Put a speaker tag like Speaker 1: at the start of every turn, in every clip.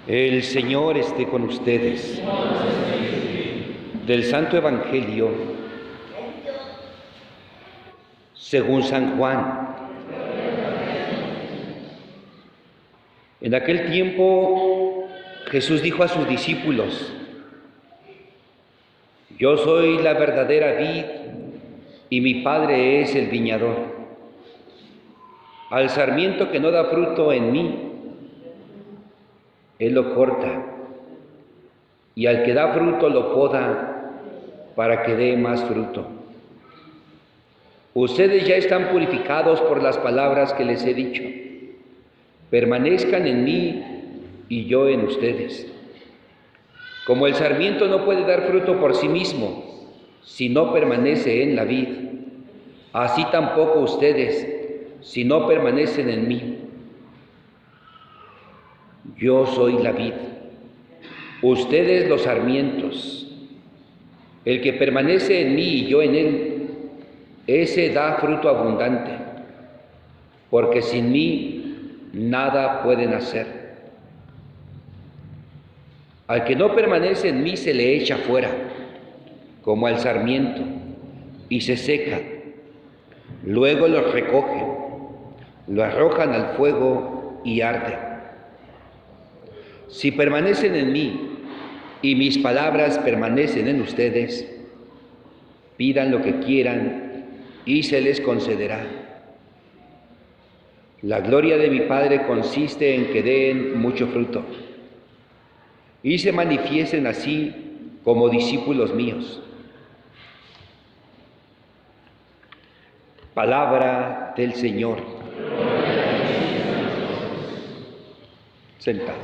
Speaker 1: El Señor esté con ustedes. Del Santo Evangelio según San Juan. En aquel tiempo Jesús dijo a sus discípulos: Yo soy la verdadera vid y mi Padre es el viñador. Al sarmiento que no da fruto en mí, Él lo corta, y al que da fruto lo poda para que dé más fruto. Ustedes ya están purificados por las palabras que les he dicho. Permanezcan en mí y yo en ustedes. Como el sarmiento no puede dar fruto por sí mismo si no permanece en la vid, así tampoco ustedes si no permanecen en mí. Yo soy la vid, ustedes los sarmientos. El que permanece en mí y yo en él, ese da fruto abundante, porque sin mí nada pueden hacer. Al que no permanece en mí se le echa fuera, como al sarmiento, y se seca. Luego los recogen, lo arrojan al fuego y arde. Si permanecen en mí y mis palabras permanecen en ustedes, pidan lo que quieran y se les concederá. La gloria de mi Padre consiste en que den mucho fruto y se manifiesten así como discípulos míos. Palabra del Señor. Sentados.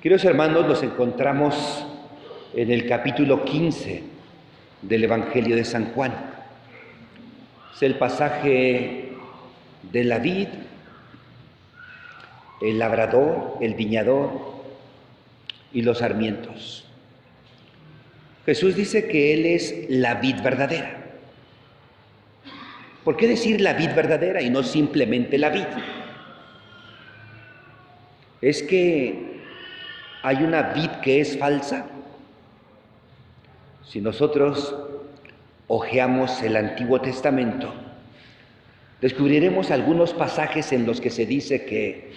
Speaker 1: Queridos hermanos, nos encontramos en el capítulo 15 del Evangelio de San Juan. Es el pasaje de la vid, el labrador, el viñador y los sarmientos. Jesús dice que Él es la vid verdadera. ¿Por qué decir la vid verdadera y no simplemente la vid? Es que hay una vid que es falsa. Si nosotros hojeamos el Antiguo Testamento, descubriremos algunos pasajes en los que se dice que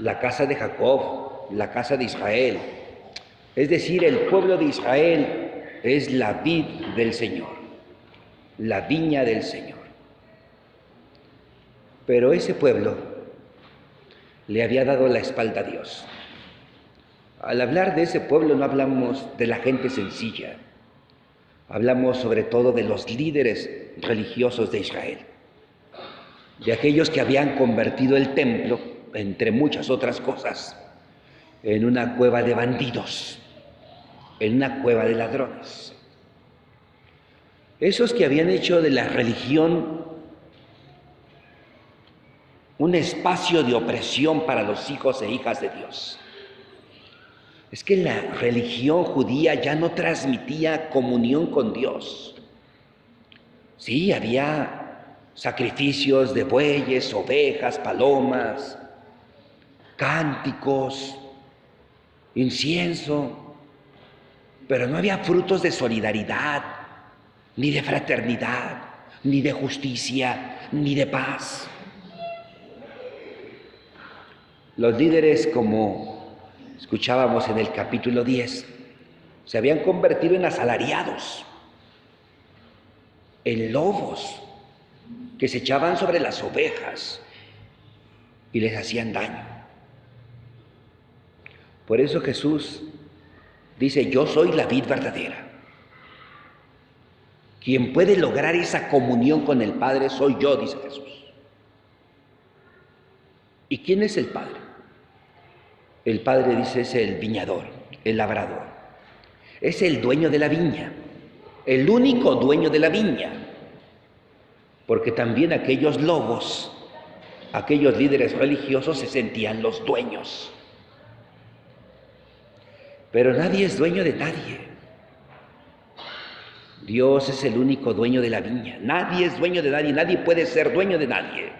Speaker 1: la casa de Jacob, la casa de Israel, es decir, el pueblo de Israel, es la vid del Señor, la viña del Señor. Pero ese pueblo le había dado la espalda a Dios. Al hablar de ese pueblo no hablamos de la gente sencilla, hablamos sobre todo de los líderes religiosos de Israel, de aquellos que habían convertido el templo, entre muchas otras cosas, en una cueva de bandidos, en una cueva de ladrones. Esos que habían hecho de la religión un espacio de opresión para los hijos e hijas de Dios. Es que la religión judía ya no transmitía comunión con Dios. Sí, había sacrificios de bueyes, ovejas, palomas, cánticos, incienso, pero no había frutos de solidaridad, ni de fraternidad, ni de justicia, ni de paz. Los líderes, como escuchábamos en el capítulo 10, se habían convertido en asalariados, en lobos que se echaban sobre las ovejas y les hacían daño. Por eso Jesús dice: yo soy la vid verdadera. Quien puede lograr esa comunión con el Padre soy yo, dice Jesús. ¿Y quién es el Padre? El Padre, dice, es el viñador, el labrador. Es el dueño de la viña, el único dueño de la viña. Porque también aquellos lobos, aquellos líderes religiosos se sentían los dueños. Pero nadie es dueño de nadie. Dios es el único dueño de la viña. Nadie es dueño de nadie, nadie puede ser dueño de nadie.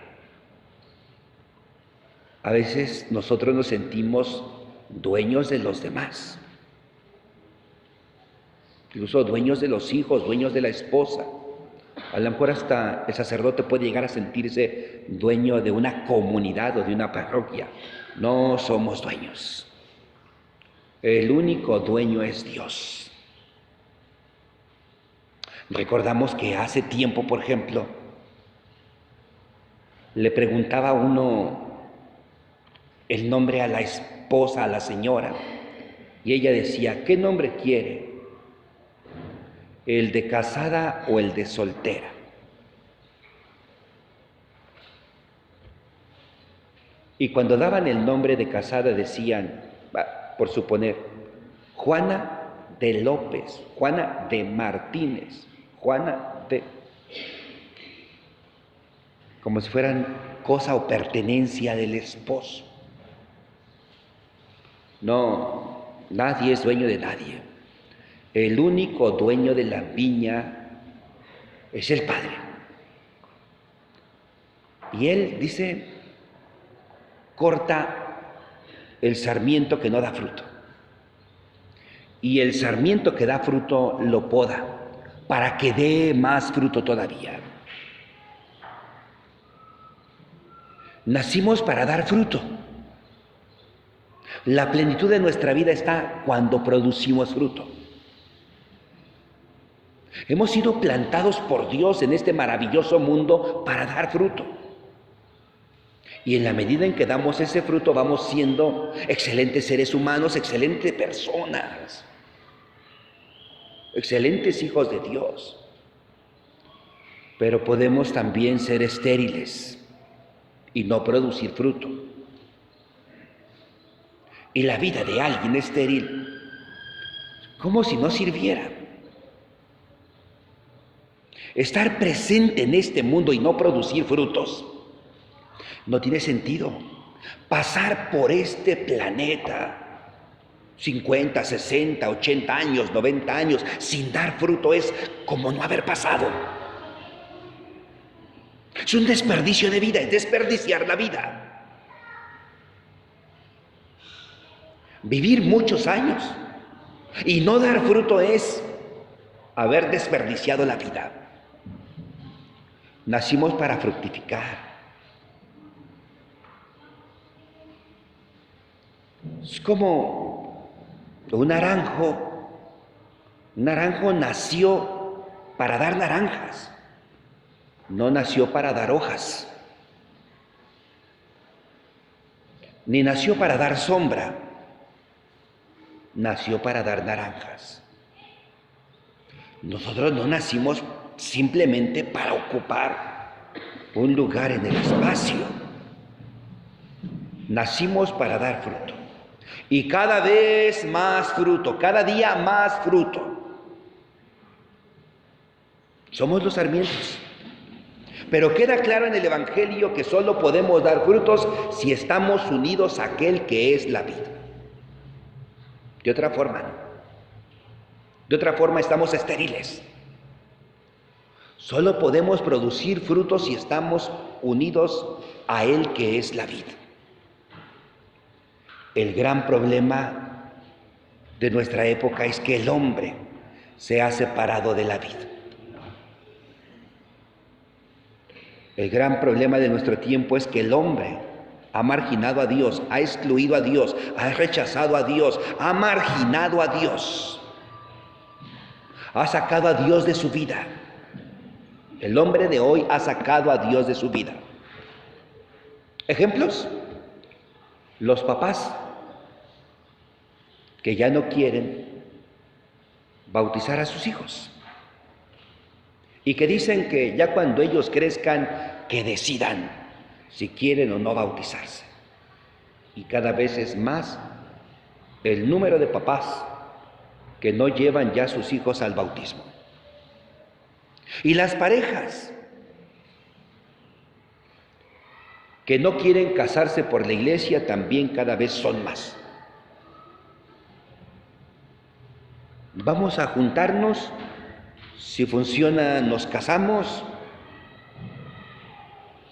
Speaker 1: A veces nosotros nos sentimos dueños de los demás, incluso dueños de los hijos, dueños de la esposa. A lo mejor hasta el sacerdote puede llegar a sentirse dueño de una comunidad o de una parroquia. No somos dueños. El único dueño es Dios. Recordamos que hace tiempo, por ejemplo, le preguntaba uno el nombre a la esposa, a la señora, y ella decía, ¿qué nombre quiere? ¿El de casada o el de soltera? Y cuando daban el nombre de casada decían, por suponer, Juana de López, Juana de Martínez, Juana de... como si fueran cosa o pertenencia del esposo. No, nadie es dueño de nadie. El único dueño de la viña es el Padre. Y Él dice, corta el sarmiento que no da fruto. Y el sarmiento que da fruto lo poda para que dé más fruto todavía. Nacimos para dar fruto. La plenitud de nuestra vida está cuando producimos fruto. Hemos sido plantados por Dios en este maravilloso mundo para dar fruto. Y en la medida en que damos ese fruto vamos siendo excelentes seres humanos, excelentes personas, excelentes hijos de Dios. Pero podemos también ser estériles y no producir fruto. Y la vida de alguien estéril, como si no sirviera. Estar presente en este mundo y no producir frutos no tiene sentido. Pasar por este planeta 50, 60, 80 años, 90 años sin dar fruto es como no haber pasado. Es un desperdicio de vida, es desperdiciar la vida. Vivir muchos años y no dar fruto es haber desperdiciado la vida. Nacimos para fructificar. Es como un naranjo. Un naranjo nació para dar naranjas, no nació para dar hojas, ni nació para dar sombra, nació para dar naranjas. Nosotros no nacimos simplemente para ocupar un lugar en el espacio. Nacimos para dar fruto. Y cada vez más fruto, cada día más fruto. Somos los sarmientos. Pero queda claro en el Evangelio que solo podemos dar frutos si estamos unidos a aquel que es la vida. De otra forma, no. De otra forma estamos estériles. Solo podemos producir frutos si estamos unidos a Él que es la vida. El gran problema de nuestra época es que el hombre se ha separado de la vida. El gran problema de nuestro tiempo es que el hombre ha marginado a Dios, ha excluido a Dios, ha rechazado a Dios, ha marginado a Dios, ha sacado a Dios de su vida. El hombre de hoy ha sacado a Dios de su vida. ¿Ejemplos? Los papás que ya no quieren bautizar a sus hijos y que dicen que ya cuando ellos crezcan que decidan si quieren o no bautizarse. Y cada vez es más el número de papás que no llevan ya a sus hijos al bautismo. Y las parejas que no quieren casarse por la iglesia también cada vez son más. Vamos a juntarnos Si funciona, nos casamos.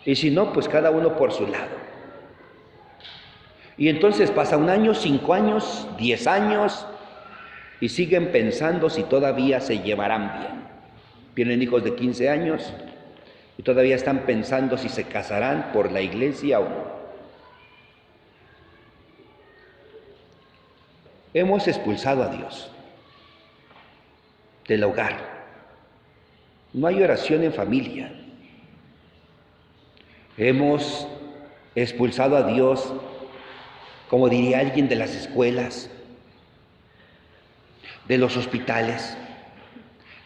Speaker 1: Y si no, pues cada uno por su lado. Y entonces pasa 1 año, 5 años, 10 años, y siguen pensando si todavía se llevarán bien. Tienen hijos de 15 años y todavía están pensando si se casarán por la iglesia o no. Hemos expulsado a Dios del hogar. No hay oración en familia. Hemos expulsado a Dios, como diría alguien, de las escuelas, de los hospitales,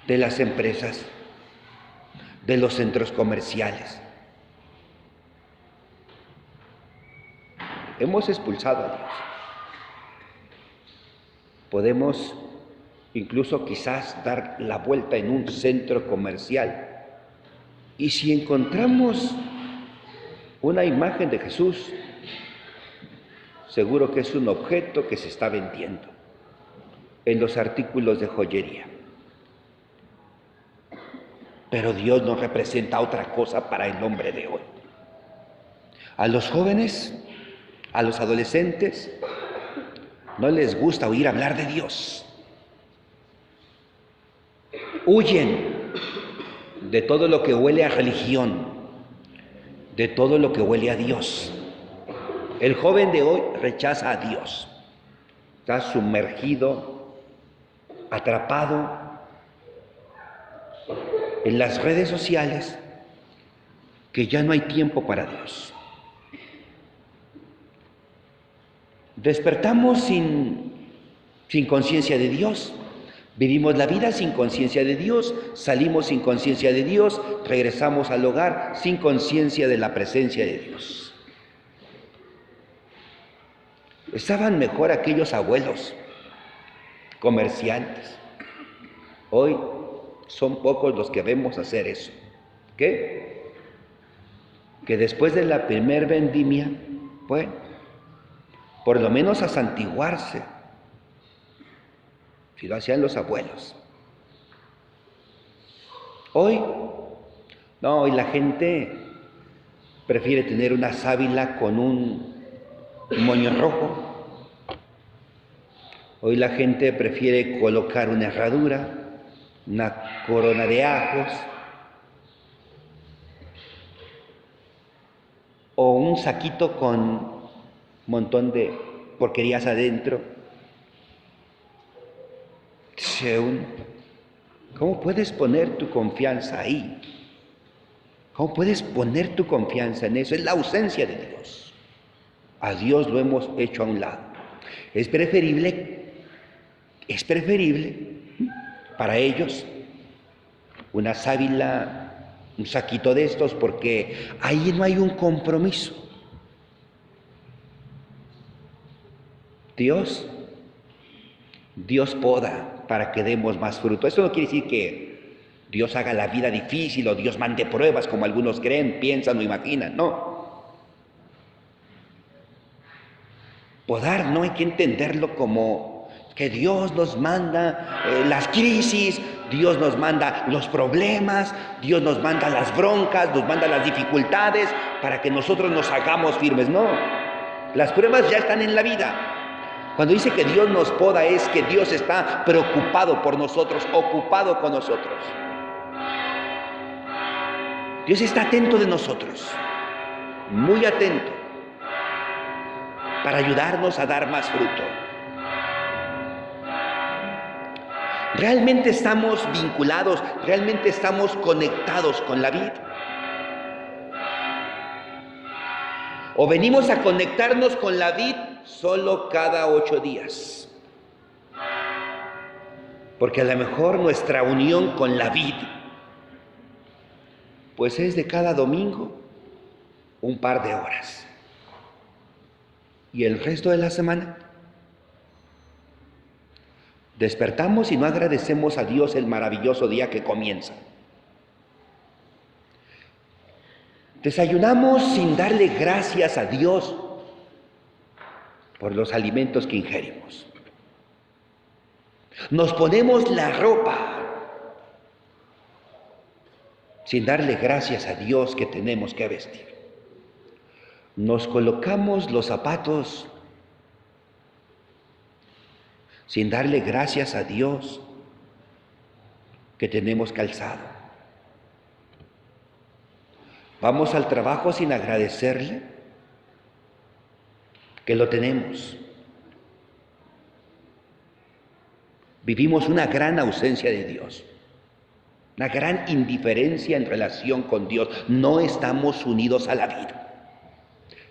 Speaker 1: de las empresas, de los centros comerciales. Hemos expulsado a Dios. Podemos incluso quizás dar la vuelta en un centro comercial y si encontramos una imagen de Jesús, seguro que es un objeto que se está vendiendo en los artículos de joyería. Pero Dios nos representa otra cosa para el hombre de hoy. A los jóvenes, a los adolescentes, no les gusta oír hablar de Dios. Huyen de todo lo que huele a religión, de todo lo que huele a Dios. El joven de hoy rechaza a Dios. Está sumergido, atrapado en las redes sociales, que ya no hay tiempo para Dios. Despertamos sin conciencia de Dios, vivimos la vida sin conciencia de Dios, salimos sin conciencia de Dios, regresamos al hogar sin conciencia de la presencia de Dios. Estaban mejor aquellos abuelos, comerciantes. Hoy son pocos los que vemos hacer eso. ¿Qué? Que después de la primer vendimia, bueno, por lo menos a santiguarse, si lo hacían los abuelos. Hoy la gente prefiere tener una sábila con un moño rojo. Hoy la gente prefiere colocar una herradura, una corona de ajos, o un saquito con un montón de porquerías adentro. ¿Cómo puedes poner tu confianza ahí? ¿Cómo puedes poner tu confianza en eso? Es la ausencia de Dios. A Dios lo hemos hecho a un lado. Es preferible para ellos una sábila, un saquito de estos, porque ahí no hay un compromiso. Dios poda para que demos más fruto. Esto no quiere decir que Dios haga la vida difícil o Dios mande pruebas como algunos creen, piensan o imaginan. No. Podar no hay que entenderlo como que Dios nos manda las crisis, Dios nos manda los problemas, Dios nos manda las broncas, nos manda las dificultades para que nosotros nos hagamos firmes. No, las pruebas ya están en la vida. Cuando dice que Dios nos poda es que Dios está preocupado por nosotros, ocupado con nosotros. Dios está atento de nosotros, muy atento, para ayudarnos a dar más fruto. ¿Realmente estamos vinculados? ¿Realmente estamos conectados con la vida? ¿O venimos a conectarnos con la vid solo cada 8 días? Porque a lo mejor nuestra unión con la vid pues es de cada domingo un par de horas. ¿Y el resto de la semana? Despertamos y no agradecemos a Dios el maravilloso día que comienza. Desayunamos sin darle gracias a Dios por los alimentos que ingerimos. Nos ponemos la ropa sin darle gracias a Dios que tenemos que vestir. Nos colocamos los zapatos sin darle gracias a Dios que tenemos calzado. Vamos al trabajo sin agradecerle que lo tenemos. Vivimos una gran ausencia de Dios, una gran indiferencia en relación con Dios. No estamos unidos a la vida.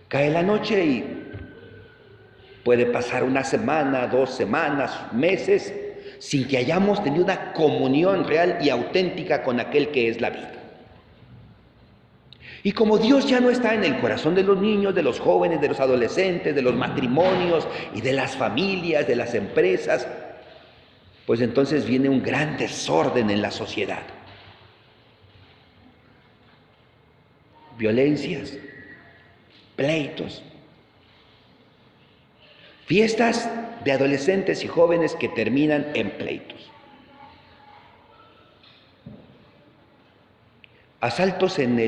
Speaker 1: Cae la noche y puede pasar una semana, 2 semanas, meses, sin que hayamos tenido una comunión real y auténtica con aquel que es la vida. Y como Dios ya no está en el corazón de los niños, de los jóvenes, de los adolescentes, de los matrimonios y de las familias, de las empresas, pues entonces viene un gran desorden en la sociedad. Violencias, pleitos, fiestas de adolescentes y jóvenes que terminan en pleitos. Asaltos en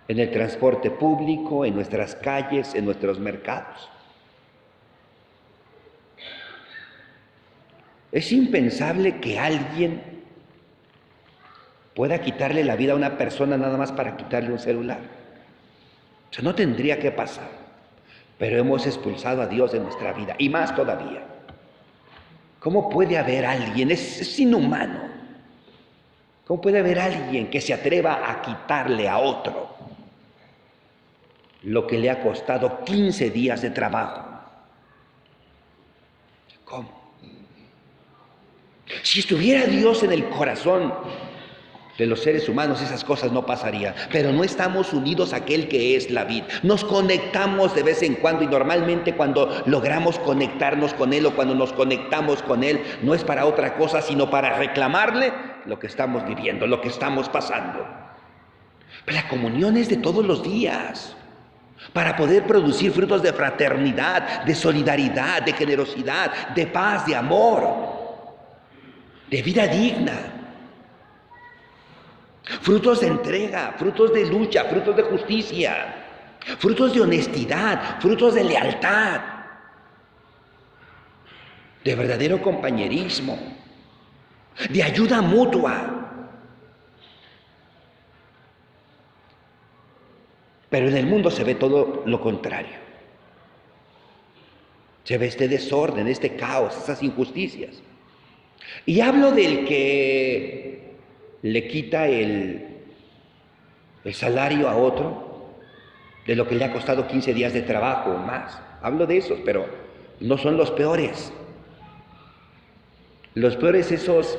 Speaker 1: el transporte público, en nuestras calles, en nuestros mercados. Es impensable que alguien pueda quitarle la vida a una persona nada más para quitarle un celular. O sea, no tendría que pasar, pero hemos expulsado a Dios de nuestra vida, y más todavía. ¿Cómo puede haber alguien? Es inhumano. ¿Cómo puede haber alguien que se atreva a quitarle a otro lo que le ha costado 15 días de trabajo? ¿Cómo? Si estuviera Dios en el corazón de los seres humanos, esas cosas no pasarían. Pero no estamos unidos a aquel que es la vid. Nos conectamos de vez en cuando, y normalmente cuando logramos conectarnos con Él o cuando nos conectamos con Él, no es para otra cosa, sino para reclamarle lo que estamos viviendo, lo que estamos pasando. Pero la comunión es de todos los días, para poder producir frutos de fraternidad, de solidaridad, de generosidad, de paz, de amor, de vida digna, frutos de entrega, frutos de lucha, frutos de justicia, frutos de honestidad, frutos de lealtad, de verdadero compañerismo, de ayuda mutua. Pero en el mundo se ve todo lo contrario. Se ve este desorden, este caos, esas injusticias. Y hablo del que le quita el salario a otro, de lo que le ha costado 15 días de trabajo o más. Hablo de esos, pero no son los peores. Los peores esos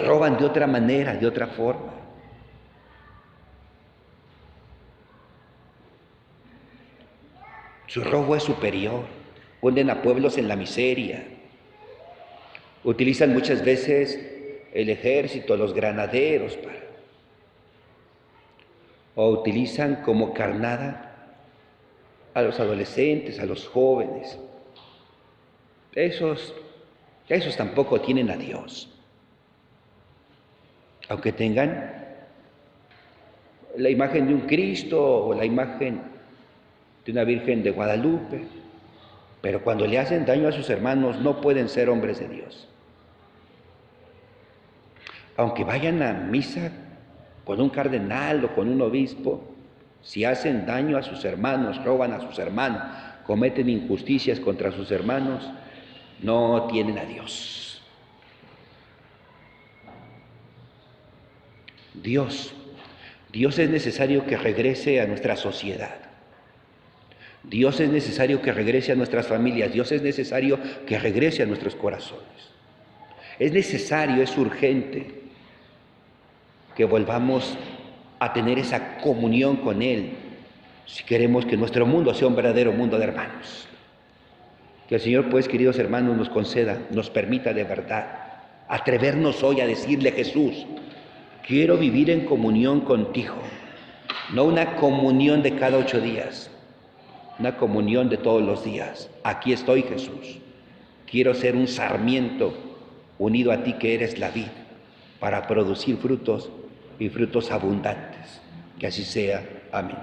Speaker 1: roban de otra manera, de otra forma. Su robo es superior. Hunden a pueblos en la miseria. Utilizan muchas veces el ejército, los granaderos o utilizan como carnada a los adolescentes, a los jóvenes. Esos tampoco tienen a Dios. Aunque tengan la imagen de un Cristo o la imagen de una Virgen de Guadalupe, pero cuando le hacen daño a sus hermanos no pueden ser hombres de Dios. Aunque vayan a misa con un cardenal o con un obispo, si hacen daño a sus hermanos, roban a sus hermanos, cometen injusticias contra sus hermanos, no tienen a Dios. Dios es necesario que regrese a nuestra sociedad. Dios es necesario que regrese a nuestras familias. Dios es necesario que regrese a nuestros corazones. Es necesario, es urgente que volvamos a tener esa comunión con Él si queremos que nuestro mundo sea un verdadero mundo de hermanos. Que el Señor, pues, queridos hermanos, nos conceda, nos permita de verdad atrevernos hoy a decirle a Jesús: quiero vivir en comunión contigo, no una comunión de cada 8 días, una comunión de todos los días. Aquí estoy, Jesús. Quiero ser un sarmiento unido a ti que eres la vid. para producir frutos y frutos abundantes. Que así sea. Amén.